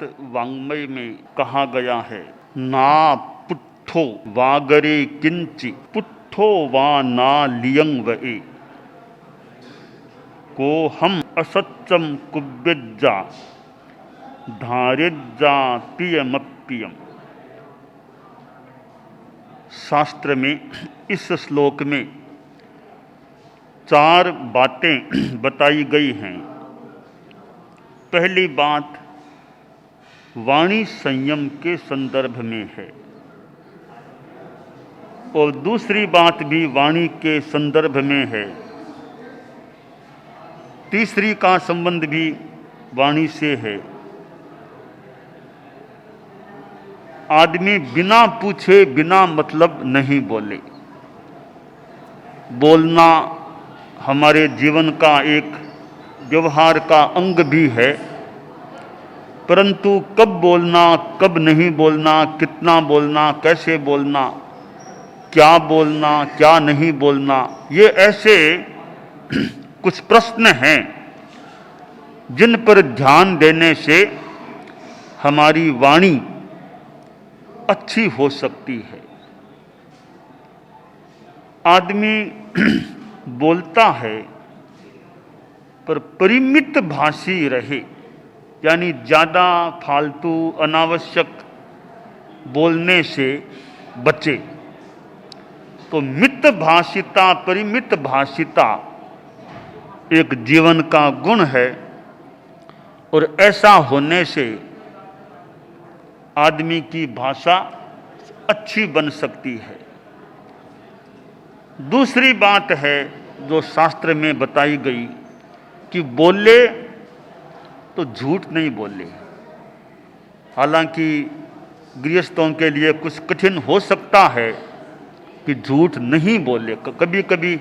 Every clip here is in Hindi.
वाङ्मय में कहा गया है, ना पुट्ठो वागरे किंचि पुट्ठो वा ना लियं वए, को हम असत्यम कुब्यज्जा धारिज्जा पियमप्पियम। शास्त्र में इस श्लोक में 4 बातें बताई गई हैं। पहली बात वाणी संयम के संदर्भ में है और दूसरी बात भी वाणी के संदर्भ में है। तीसरी का संबंध भी वाणी से है। आदमी बिना पूछे बिना मतलब नहीं बोले। बोलना हमारे जीवन का एक व्यवहार का अंग भी है, परंतु कब बोलना, कब नहीं बोलना, कितना बोलना, कैसे बोलना, क्या बोलना, क्या नहीं बोलना, ये ऐसे कुछ प्रश्न हैं जिन पर ध्यान देने से हमारी वाणी अच्छी हो सकती है। आदमी बोलता है पर परिमित भाषी रहे, यानी ज़्यादा फालतू अनावश्यक बोलने से बचे। तो मित भाषिता परिमित भाषिता एक जीवन का गुण है और ऐसा होने से आदमी की भाषा अच्छी बन सकती है। दूसरी बात है जो शास्त्र में बताई गई कि बोले तो झूठ नहीं बोले। हालांकि गृहस्थों के लिए कुछ कठिन हो सकता है कि झूठ नहीं बोले। कभी कभी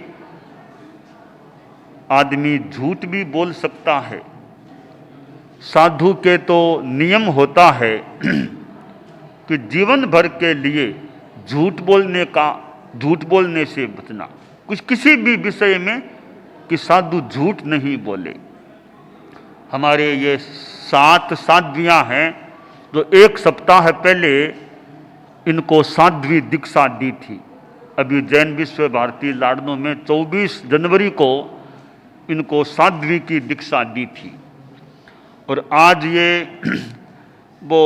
आदमी झूठ भी बोल सकता है। साधु के तो नियम होता है कि जीवन भर के लिए झूठ बोलने से बचना। किसी भी विषय में कि साधु झूठ नहीं बोले। हमारे ये 7 साध्वियाँ हैं जो 1 सप्ताह पहले इनको साध्वी दीक्षा दी थी। अभी जैन विश्व भारती लाडनों में 24 जनवरी को इनको साध्वी की दीक्षा दी थी। और आज ये वो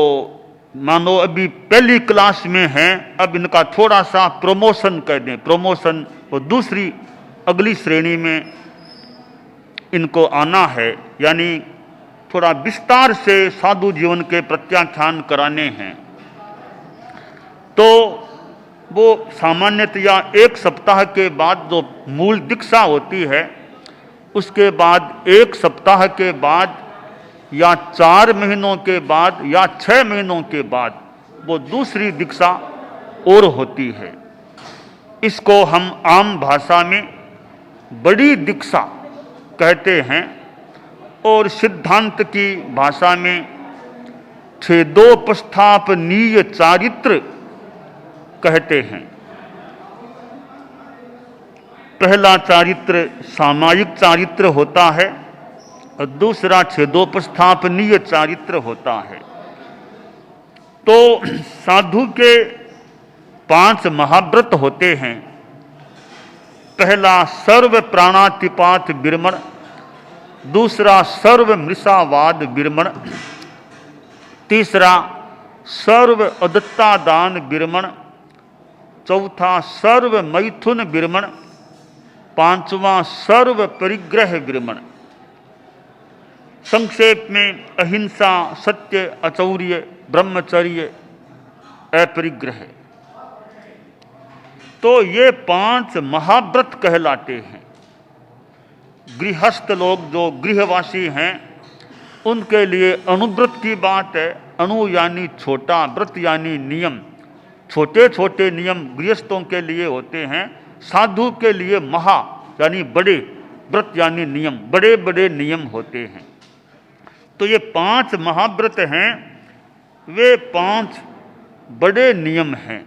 मानो अभी पहली क्लास में हैं, अब इनका थोड़ा सा प्रमोशन कर दें। प्रमोशन और दूसरी अगली श्रेणी में इनको आना है, यानी थोड़ा विस्तार से साधु जीवन के प्रत्याख्यान कराने हैं। तो वो सामान्यतया 1 सप्ताह के बाद जो मूल दीक्षा होती है, उसके बाद 1 सप्ताह के बाद या 4 महीनों के बाद या 6 महीनों के बाद वो दूसरी दीक्षा और होती है। इसको हम आम भाषा में बड़ी दीक्षा कहते हैं और सिद्धांत की भाषा में छेदोपस्थापनीय चारित्र कहते हैं। पहला चारित्र सामायिक चारित्र होता है और दूसरा छेदोपस्थापनीय चारित्र होता है। तो साधु के 5 महाव्रत होते हैं। पहला सर्व प्राणातिपात विरमण, दूसरा सर्व मृषावाद विरमण, तीसरा सर्व अदत्ता दान विरमण, चौथा सर्व मैथुन विरमण, 5वां सर्व परिग्रह विरमण। संक्षेप में अहिंसा, सत्य, अचौर्य, ब्रह्मचर्य, अपरिग्रह। तो ये 5 महाव्रत कहलाते हैं। गृहस्थ लोग जो गृहवासी हैं उनके लिए अनुव्रत की बात है। अनु यानी छोटा, व्रत यानी नियम। छोटे छोटे नियम गृहस्थों के लिए होते हैं, साधु के लिए महा यानी बड़े, व्रत यानी नियम, बड़े बड़े नियम होते हैं। तो ये 5 महाव्रत हैं, वे 5 बड़े नियम हैं।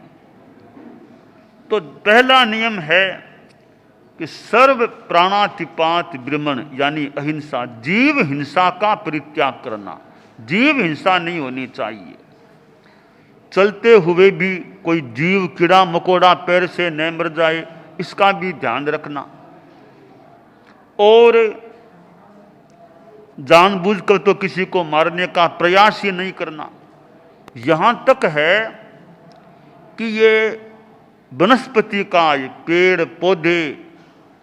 तो पहला नियम है कि सर्व प्राणातिपात विरमण यानी अहिंसा, जीव हिंसा का परित्याग करना। जीव हिंसा नहीं होनी चाहिए। चलते हुए भी कोई जीव कीड़ा मकोड़ा पैर से न मर जाए, इसका भी ध्यान रखना। और जानबूझकर तो किसी को मारने का प्रयास ही नहीं करना। यहाँ तक है कि ये वनस्पति का, ये पेड़ पौधे,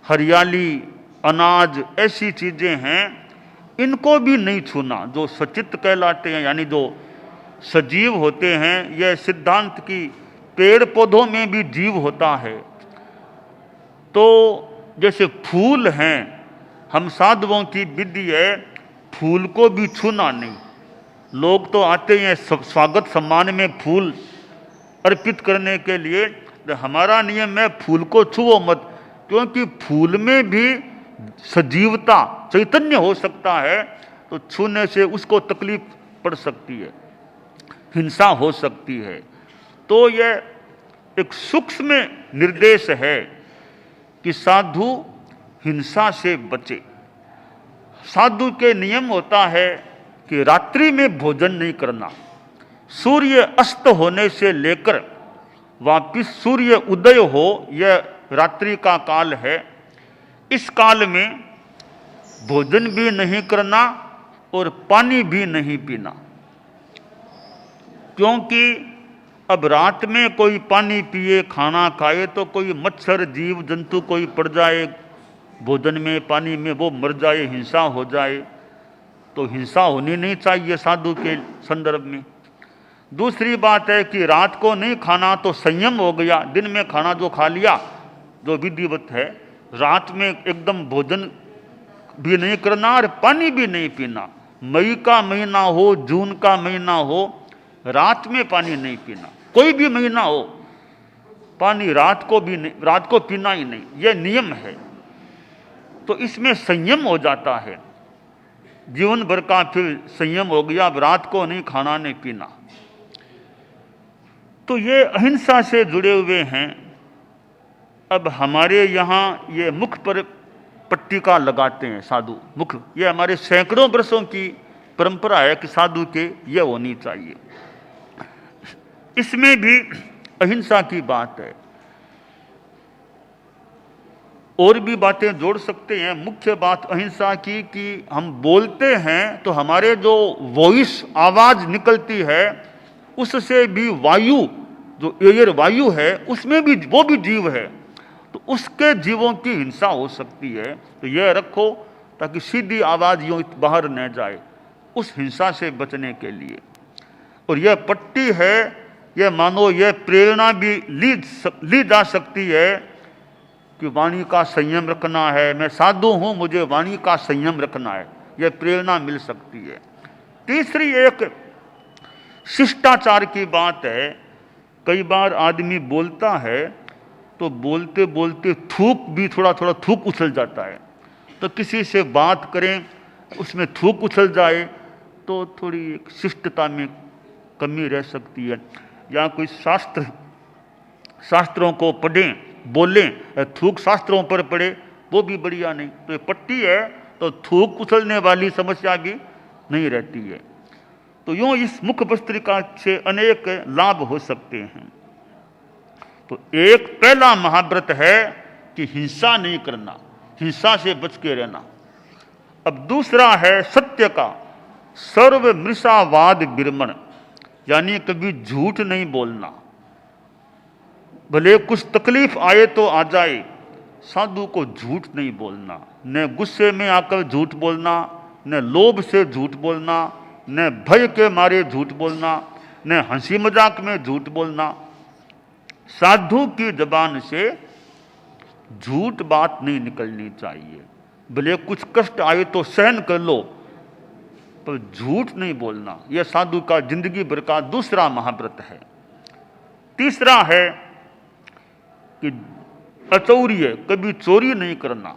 हरियाली, अनाज, ऐसी चीजें हैं, इनको भी नहीं छूना। जो सचित कहलाते हैं, यानी जो सजीव होते हैं, यह सिद्धांत की पेड़ पौधों में भी जीव होता है। तो जैसे फूल हैं, हम साधुओं की विधि है फूल को भी छूना नहीं। लोग तो आते हैं स्वागत सम्मान में फूल अर्पित करने के लिए, तो हमारा नियम है फूल को छुओ मत, क्योंकि फूल में भी सजीवता, चैतन्य हो सकता है, तो छूने से उसको तकलीफ पड़ सकती है, हिंसा हो सकती है। तो यह एक सूक्ष्म निर्देश है कि साधु हिंसा से बचे। साधु के नियम होता है कि रात्रि में भोजन नहीं करना। सूर्य अस्त होने से लेकर वापिस सूर्य उदय हो, यह रात्रि का काल है। इस काल में भोजन भी नहीं करना और पानी भी नहीं पीना, क्योंकि अब रात में कोई पानी पिए, खाना खाए तो कोई मच्छर जीव जंतु कोई पड़ जाए भोजन में, पानी में, वो मर जाए, हिंसा हो जाए। तो हिंसा होनी नहीं चाहिए साधु के संदर्भ में। दूसरी बात है कि रात को नहीं खाना तो संयम हो गया। दिन में खाना जो खा लिया, जो विधिवत है, रात में एकदम भोजन भी नहीं करना और पानी भी नहीं पीना। मई का महीना हो, जून का महीना हो, रात में पानी नहीं पीना। कोई भी महीना हो, पानी रात को भी नहीं, रात को पीना ही नहीं, यह नियम है। तो इसमें संयम हो जाता है, जीवन भर का फिर संयम हो गया। अब रात को नहीं खाना नहीं पीना। तो ये अहिंसा से जुड़े हुए हैं। अब हमारे यहाँ ये मुख पर पट्टिका लगाते हैं साधु, मुख, ये हमारे सैकड़ों वर्षों की परंपरा है कि साधु के ये होनी चाहिए। इसमें भी अहिंसा की बात है। और भी बातें जोड़ सकते हैं। मुख्य बात अहिंसा की कि हम बोलते हैं तो हमारे जो वॉइस, आवाज निकलती है, उससे भी वायु, जो एयर वायु है, उसमें भी वो भी जीव है, तो उसके जीवों की हिंसा हो सकती है। तो यह रखो ताकि सीधी आवाज यूं बाहर न जाए, उस हिंसा से बचने के लिए। और यह पट्टी है, यह मानो यह प्रेरणा भी ली जा सकती है कि वाणी का संयम रखना है। मैं साधु हूं, मुझे वाणी का संयम रखना है, यह प्रेरणा मिल सकती है। तीसरी एक शिष्टाचार की बात है। कई बार आदमी बोलता है तो बोलते बोलते थूक भी, थोड़ा थोड़ा थूक उछल जाता है। तो किसी से बात करें, उसमें थूक उछल जाए तो थोड़ी एक शिष्टता में कमी रह सकती है। या कोई शास्त्रों को पढ़ें, बोलें, थूक शास्त्रों पर पढ़े, वो भी बढ़िया नहीं। तो ये पट्टी है तो थूक उछलने वाली समस्या भी नहीं रहती है। तो यूं इस मुख भस्त्रिका से अनेक लाभ हो सकते हैं। तो एक पहला महाव्रत है कि हिंसा नहीं करना, हिंसा से बच के रहना। अब दूसरा है सत्य का, सर्व मृषावाद विरमण, यानी कभी झूठ नहीं बोलना। भले कुछ तकलीफ आए तो आ जाए, साधु को झूठ नहीं बोलना। न गुस्से में आकर झूठ बोलना, न लोभ से झूठ बोलना, न भय के मारे झूठ बोलना, न हंसी मजाक में झूठ बोलना। साधु की जबान से झूठ बात नहीं निकलनी चाहिए। भले कुछ कष्ट आए तो सहन कर लो, पर झूठ नहीं बोलना। यह साधु का जिंदगी भर का दूसरा महाव्रत है। तीसरा है कि अचौर्य, कभी चोरी नहीं करना।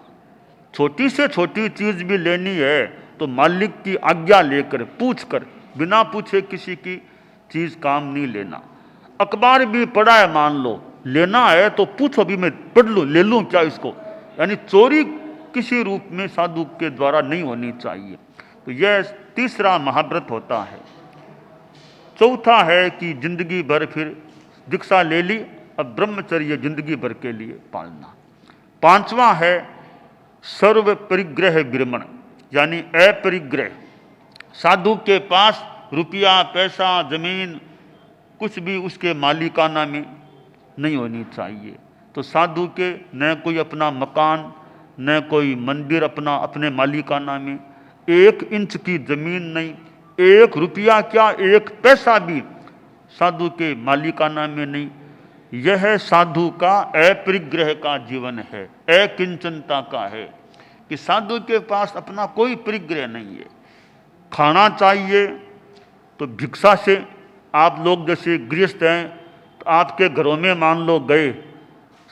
छोटी से छोटी चीज भी लेनी है तो मालिक की आज्ञा लेकर, पूछकर, बिना पूछे किसी की चीज काम नहीं लेना। अखबार भी पढ़ा है, मान लो, लेना है तो पूछो, भी मैं पढ़ लूँ, ले लूँ क्या इसको। यानी चोरी किसी रूप में साधु के द्वारा नहीं होनी चाहिए। तो यह तीसरा महाव्रत होता है। चौथा है कि जिंदगी भर फिर दीक्षा ले ली, अब ब्रह्मचर्य जिंदगी भर के लिए पालना। पांचवा है सर्व परिग्रह विरमण, यानी अपरिग्रह। साधु के पास रुपया, पैसा, जमीन कुछ भी उसके मालिकाना में नहीं होनी चाहिए। तो साधु के न कोई अपना मकान, न कोई मंदिर अपने मालिकाना में, 1 इंच की जमीन नहीं, 1 रुपया क्या 1 पैसा भी साधु के मालिकाना में नहीं। यह साधु का अपरिग्रह का जीवन है, अकिंचनता का है, कि साधु के पास अपना कोई परिग्रह नहीं है। खाना चाहिए तो भिक्षा से, आप लोग जैसे गृहस्थ हैं तो आपके घरों में मान लो गए,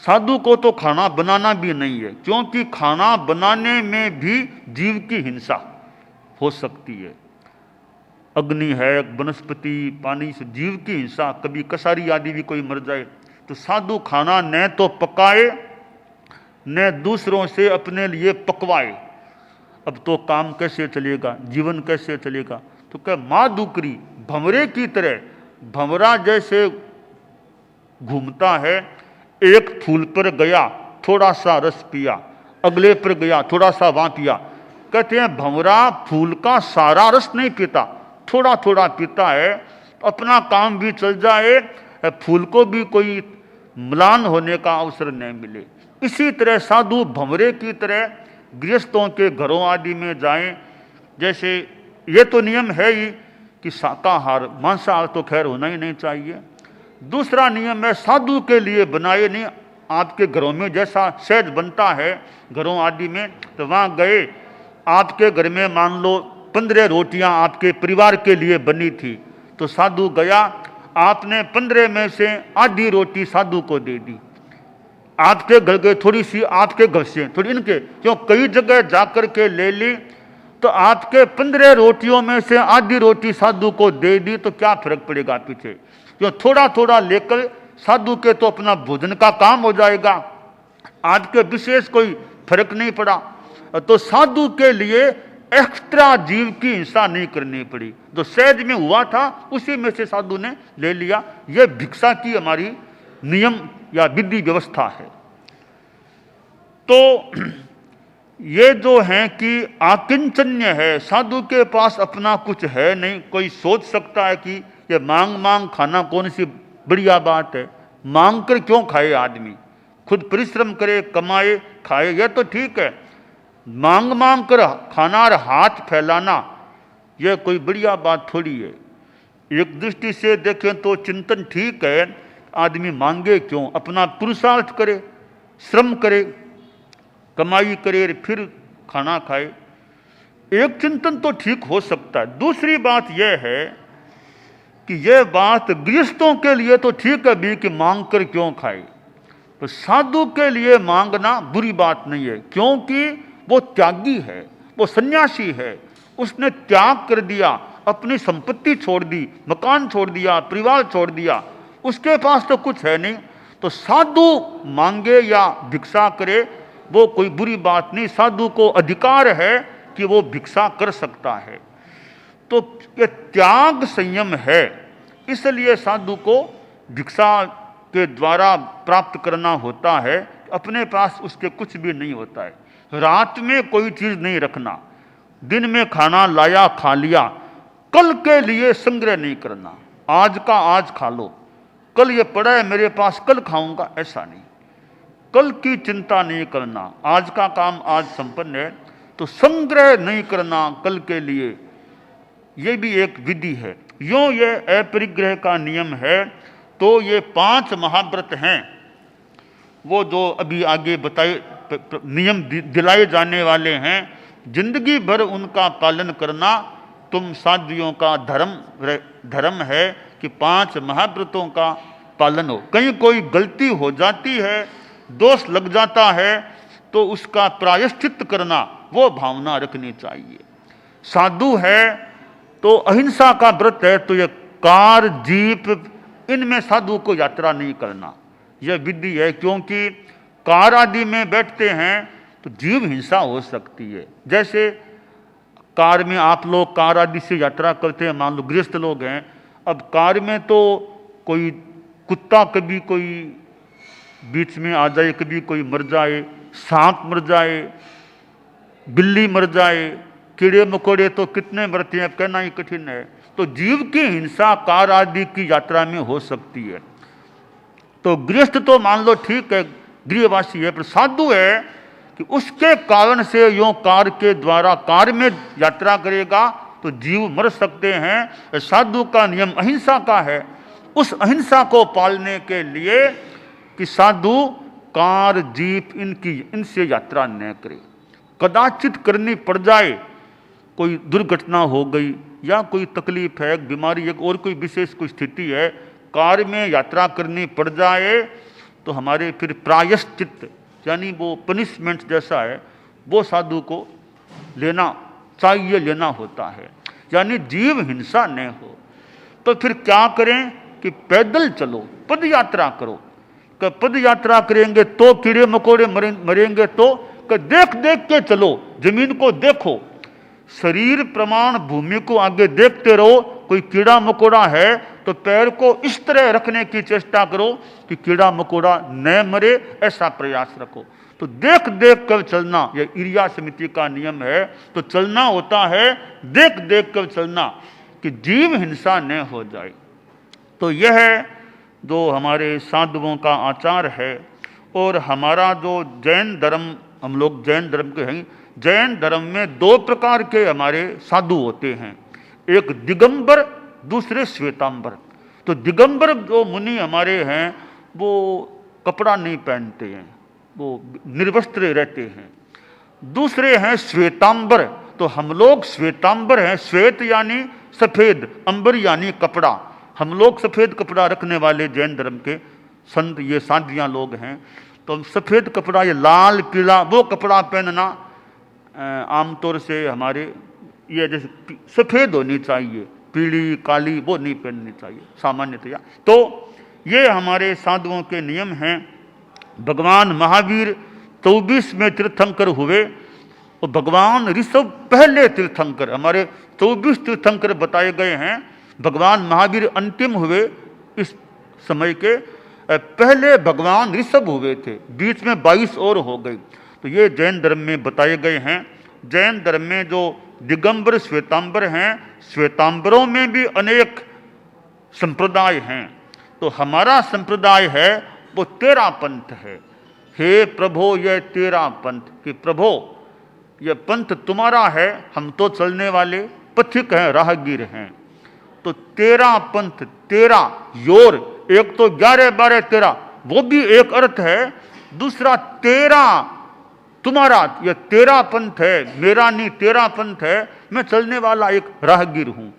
साधु को तो खाना बनाना भी नहीं है, क्योंकि खाना बनाने में भी जीव की हिंसा हो सकती है। अग्नि है, वनस्पति, पानी से जीव की हिंसा, कभी कसारी आदि भी कोई मर जाए तो साधु खाना न तो पकाए न दूसरों से अपने लिए पकवाए। अब तो काम कैसे चलेगा, जीवन कैसे चलेगा? तो क्या माँ दुकरी भंवरे की तरह, भंवरा जैसे घूमता है, एक फूल पर गया थोड़ा सा रस पिया, अगले पर गया थोड़ा सा वहां पिया। कहते हैं भंवरा फूल का सारा रस नहीं पीता, थोड़ा थोड़ा पीता है, अपना काम भी चल जाए, फूल को भी कोई म्लान होने का अवसर नहीं मिले। इसी तरह साधु भंवरे की तरह गृहस्थों के घरों आदि में जाएं। जैसे ये तो नियम है ही कि शाकाहार, मांसाहार तो खैर होना ही नहीं चाहिए। दूसरा नियम है साधु के लिए बनाए नहीं, आपके घरों में जैसा सहज बनता है घरों आदि में, तो वहाँ गए, आपके घर में मान लो 15 रोटियां आपके परिवार के लिए बनी थी, तो साधु गया, आपने 15 में से आधी रोटी साधु को दे दी। आपके घर गए, थोड़ी सी आपके घर से, थोड़ी इनके, क्यों कई जगह जाकर के ले ली, तो आपके 15 रोटियों में से आधी रोटी साधु को दे दी, तो क्या फर्क पड़ेगा पीछे? क्यों थोड़ा थोड़ा लेकर साधु के तो अपना भोजन का काम हो जाएगा, आपके विशेष कोई फर्क नहीं पड़ा। तो साधु के लिए एक्स्ट्रा जीव की हिंसा नहीं करनी पड़ी, जो सहज में हुआ था उसी में से साधु ने ले लिया। यह भिक्षा की हमारी नियम या विधि व्यवस्था है। तो ये जो है कि आकिंचन्य है, साधु के पास अपना कुछ है नहीं। कोई सोच सकता है कि ये मांग मांग खाना कौन सी बढ़िया बात है, मांग कर क्यों खाए आदमी, खुद परिश्रम करे, कमाए, खाए, यह तो ठीक है। मांग मांग कर खाना और हाथ फैलाना यह कोई बढ़िया बात थोड़ी है। एक दृष्टि से देखें तो चिंतन ठीक है, आदमी मांगे क्यों, अपना पुरुषार्थ करे, श्रम करे, कमाई करे, फिर खाना खाए। एक चिंतन तो ठीक हो सकता है। दूसरी बात यह है कि यह बात गृहस्थों के लिए तो ठीक है भी कि मांग कर क्यों खाए, तो साधु के लिए मांगना बुरी बात नहीं है, क्योंकि वो त्यागी है, वो सन्यासी है, उसने त्याग कर दिया, अपनी संपत्ति छोड़ दी, मकान छोड़ दिया, परिवार छोड़ दिया, उसके पास तो कुछ है नहीं। तो साधु मांगे या भिक्षा करे वो कोई बुरी बात नहीं, साधु को अधिकार है कि वो भिक्षा कर सकता है। तो ये त्याग संयम है, इसलिए साधु को भिक्षा के द्वारा प्राप्त करना होता है। अपने पास उसके कुछ भी नहीं होता है। रात में कोई चीज नहीं रखना, दिन में खाना लाया खा लिया, कल के लिए संग्रह नहीं करना, आज का आज खा लो, कल ये पड़ा है मेरे पास कल खाऊंगा, ऐसा नहीं, कल की चिंता नहीं करना, आज का काम आज संपन्न है, तो संग्रह नहीं करना कल के लिए, ये भी एक विधि है। यूं ये अपरिग्रह का नियम है। तो ये 5 महाव्रत हैं, वो जो अभी आगे बताए नियम दिलाए जाने वाले हैं, जिंदगी भर उनका पालन करना तुम साध्वियों का धर्म है कि 5 महाव्रतों का पालन हो। कहीं कोई गलती हो जाती है, दोष लग जाता है, तो उसका प्रायश्चित करना वो भावना रखनी चाहिए। साधु है तो अहिंसा का व्रत है, तो ये कार जीप इनमें साधु को यात्रा नहीं करना, यह विधि है। क्योंकि कार आदि में बैठते हैं तो जीव हिंसा हो सकती है। जैसे कार में आप लोग कार आदि से यात्रा करते हैं, मान लो गृहस्थ लोग हैं, अब कार में तो कोई कुत्ता कभी कोई बीच में आ जाए, कभी कोई मर जाए, सांप मर जाए, बिल्ली मर जाए, कीड़े मकोड़े तो कितने मरते हैं कहना ही कठिन है। तो जीव की हिंसा कार आदि की यात्रा में हो सकती है। तो गृहस्थ तो मान लो ठीक है, गृहवासी है, पर साधु है कि उसके कारण से यो कार के द्वारा कार में यात्रा करेगा तो जीव मर सकते हैं। साधु का नियम अहिंसा का है। उस अहिंसा को पालने के लिए कि साधु कार जीप इनसे यात्रा न करे। कदाचित करनी पड़ जाए, कोई दुर्घटना हो गई या कोई तकलीफ है, बीमारी है, और कोई विशेष कोई स्थिति है, कार में यात्रा करनी पड़ जाए तो हमारे फिर प्रायश्चित यानी वो पनिशमेंट जैसा है वो साधु को लेना चाहिए, लेना होता है। यानी जीव हिंसा न हो। तो फिर क्या करें कि पैदल चलो, पद यात्रा करो। पद यात्रा करेंगे तो कीड़े मकोड़े मरेंगे, तो देख देख के चलो, जमीन को देखो, शरीर प्रमाण भूमि को आगे देखते रहो। कोई कीड़ा मकोड़ा है तो पैर को इस तरह रखने की चेष्टा करो कि कीड़ा मकोड़ा न मरे, ऐसा प्रयास रखो। तो देख देख कर चलना, यह ईर्या समिति का नियम है। तो चलना होता है देख देख कर चलना कि जीव हिंसा न हो जाए। तो यह जो हमारे साधुओं का आचार है। और हमारा जो जैन धर्म, हम लोग जैन धर्म के हैं, जैन धर्म में दो प्रकार के हमारे साधु होते हैं, एक दिगंबर, दूसरे श्वेतांबर। तो दिगंबर जो मुनि हमारे हैं वो कपड़ा नहीं पहनते हैं, वो निर्वस्त्र रहते हैं। दूसरे हैं श्वेतांबर, तो हम लोग श्वेतांबर हैं। श्वेत यानी सफेद, अंबर यानी कपड़ा। हम लोग सफेद कपड़ा रखने वाले जैन धर्म के संत ये साधियाँ लोग हैं। तो सफेद कपड़ा, ये लाल पीला वो कपड़ा पहनना आमतौर से हमारे ये जैसे सफेद होनी चाहिए, पीली काली वो नहीं पहननी चाहिए सामान्यतया। तो ये हमारे साधुओं के नियम हैं। भगवान महावीर 24 में तीर्थंकर हुए और भगवान ऋषभ पहले तीर्थंकर, हमारे 24 तीर्थंकर बताए गए हैं। भगवान महावीर अंतिम हुए इस समय के, पहले भगवान ऋषभ हुए थे, बीच में 22 और हो गई। तो ये जैन धर्म में बताए गए हैं। जैन धर्म में जो दिगंबर श्वेतांबर हैं, श्वेतांबरों में भी अनेक संप्रदाय हैं। तो हमारा संप्रदाय है वो तेरा पंथ है। हे प्रभो यह तेरा पंथ, कि प्रभो यह पंथ तुम्हारा है, हम तो चलने वाले पथिक हैं, राहगीर हैं। तो तेरा पंथ, तेरा योर, एक तो 11-12 तेरा वो भी एक अर्थ है, दूसरा तेरा तुम्हारा, यह तेरा पंथ है, मेरा नहीं तेरा पंथ है, मैं चलने वाला एक राहगीर हूं।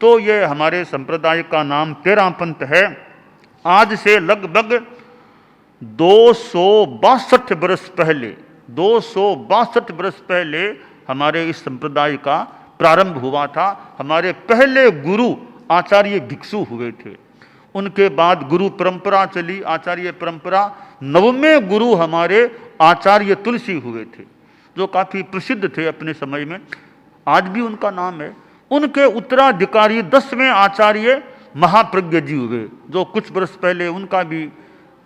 तो ये हमारे संप्रदाय का नाम तेरा पंथ है। आज से लगभग 262 वर्ष पहले, 262 वर्ष पहले हमारे इस संप्रदाय का प्रारंभ हुआ था। हमारे पहले गुरु आचार्य भिक्षु हुए थे, उनके बाद गुरु परंपरा चली, आचार्य परंपरा। 9वें गुरु हमारे आचार्य तुलसी हुए थे, जो काफी प्रसिद्ध थे अपने समय में, आज भी उनका नाम है। उनके उत्तराधिकारी 10वें आचार्य महाप्रज्ञ जी हुए, जो कुछ वर्ष पहले उनका भी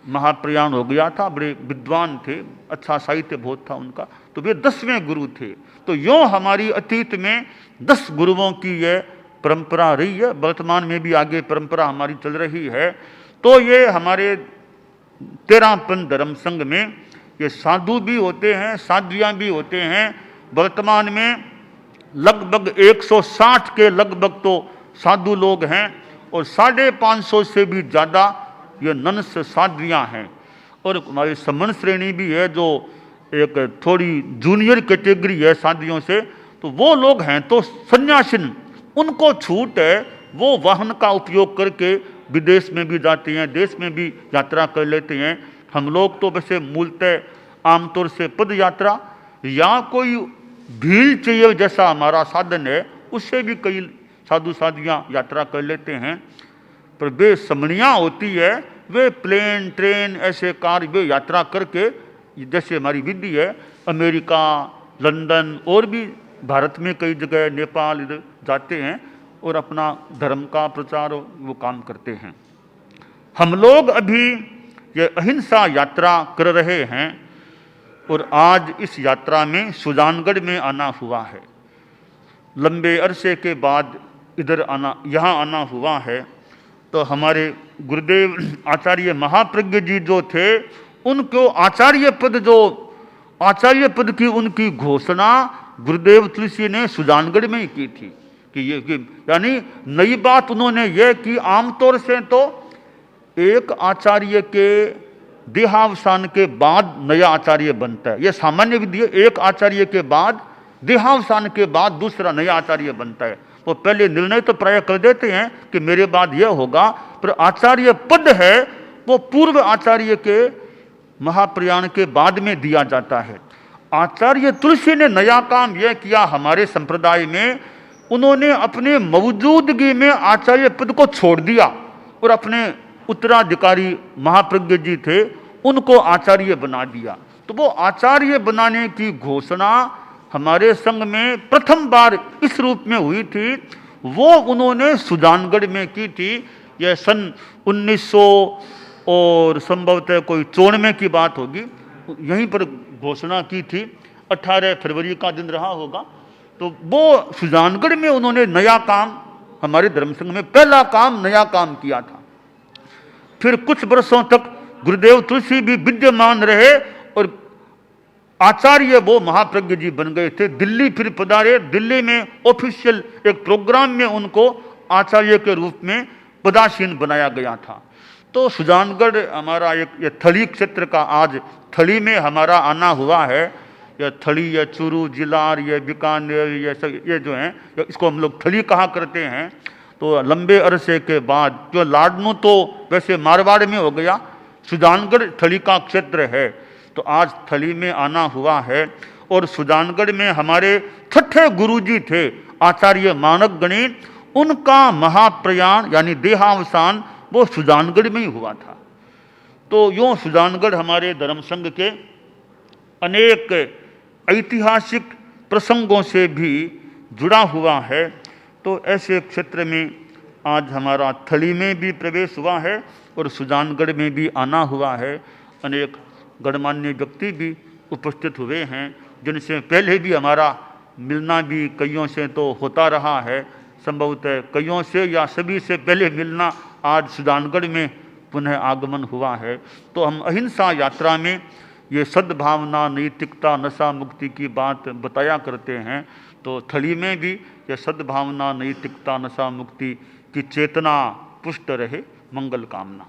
महाप्रयाण हो गया था। बड़े विद्वान थे, अच्छा साहित्य बहुत था उनका। तो वे 10वें गुरु थे। तो यूँ हमारी अतीत में 10 गुरुओं की यह परंपरा रही है, वर्तमान में भी आगे परंपरा हमारी चल रही है। तो ये हमारे तेरापन धर्म संघ में ये साधु भी होते हैं, साध्वियाँ भी होते हैं। वर्तमान में लगभग 160 के लगभग तो साधु लोग हैं और 550 से भी ज़्यादा ये नन्स साध्वियाँ हैं। और हमारी समन श्रेणी भी है, जो एक थोड़ी जूनियर कैटेगरी है साध्वियों से। तो वो लोग हैं तो सन्यासिन, उनको छूट है, वो वाहन का उपयोग करके विदेश में भी जाते हैं, देश में भी यात्रा कर लेते हैं। हम लोग तो वैसे मूलतः आमतौर से पद यात्रा या कोई व्हील चेयर जैसा हमारा साधन है, उससे भी कई साधु साधियाँ यात्रा कर लेते हैं। पर वे समणियाँ होती है, वे प्लेन ट्रेन ऐसे कार वे यात्रा करके, जैसे हमारी विधि है, अमेरिका लंदन और भी भारत में कई जगह, नेपाल इधर जाते हैं और अपना धर्म का प्रचार वो काम करते हैं। हम लोग अभी ये अहिंसा यात्रा कर रहे हैं और आज इस यात्रा में सुजानगढ़ में आना हुआ है। लंबे अरसे के बाद इधर आना, यहाँ आना हुआ है। तो हमारे गुरुदेव आचार्य महाप्रज्ञ जी जो थे, उनको आचार्य पद की उनकी घोषणा गुरुदेव तुलसी ने सुजानगढ़ में ही की थी कि यानी नई बात उन्होंने ये की। आमतौर से तो एक आचार्य के देहावसान के बाद नया आचार्य बनता है, यह सामान्य विधि है। एक आचार्य के बाद, देहावसान के बाद दूसरा नया आचार्य बनता है। वो पहले निर्णय तो प्राय कर देते हैं कि मेरे बाद यह होगा, पर आचार्य पद है वो पूर्व आचार्य के महाप्रयाण के बाद में दिया जाता है। आचार्य तुलसी ने नया काम यह किया हमारे संप्रदाय में, उन्होंने अपने मौजूदगी में आचार्य पद को छोड़ दिया और अपने उत्तराधिकारी महाप्रज्ञ जी थे उनको आचार्य बना दिया। तो वो आचार्य बनाने की घोषणा हमारे संघ में प्रथम बार इस रूप में हुई थी, वो उन्होंने सुजानगढ़ में की थी। यह सन 1900 और संभवतः कोई 94 की बात होगी, यहीं पर घोषणा की थी। 18 फरवरी का दिन रहा होगा। तो वो सुजानगढ़ में उन्होंने नया काम, हमारे धर्म संघ में पहला काम, नया काम किया था। फिर कुछ वर्षों तक गुरुदेव तुलसी भी विद्यमान रहे और आचार्य वो महाप्रज्ञ जी बन गए थे। दिल्ली फिर पधारे, दिल्ली में ऑफिशियल एक प्रोग्राम में उनको आचार्य के रूप में पदासीन बनाया गया था। तो सुजानगढ़ हमारा एक ये थली क्षेत्र का, आज थली में हमारा आना हुआ है। यह थली, या चूरू, जिलार, ये बीकानेर, ये जो हैं, इसको हम लोग थली कहा करते हैं। तो लंबे अरसे के बाद, जो लाडनू तो वैसे मारवाड़ में हो गया, सुजानगढ़ थली का क्षेत्र है। तो आज थली में आना हुआ है और सुजानगढ़ में हमारे छठे गुरुजी थे आचार्य मानक गणित, उनका महाप्रयाण यानी देहावसान वो सुजानगढ़ में ही हुआ था। तो यूँ सुजानगढ़ हमारे धर्म संघ के अनेक ऐतिहासिक प्रसंगों से भी जुड़ा हुआ है। तो ऐसे क्षेत्र में आज हमारा थली में भी प्रवेश हुआ है और सुजानगढ़ में भी आना हुआ है। अनेक गणमान्य व्यक्ति भी उपस्थित हुए हैं, जिनसे पहले भी हमारा मिलना भी कईयों से तो होता रहा है। संभवतः कईयों से या सभी से पहले मिलना आज सुजानगढ़ में पुनः आगमन हुआ है। तो हम अहिंसा यात्रा में ये सद्भावना, नैतिकता, नशा मुक्ति की बात बताया करते हैं। तो थली में भी ये सद्भावना, नैतिकता, नशा मुक्ति की चेतना पुष्ट रहे। मंगल कामना।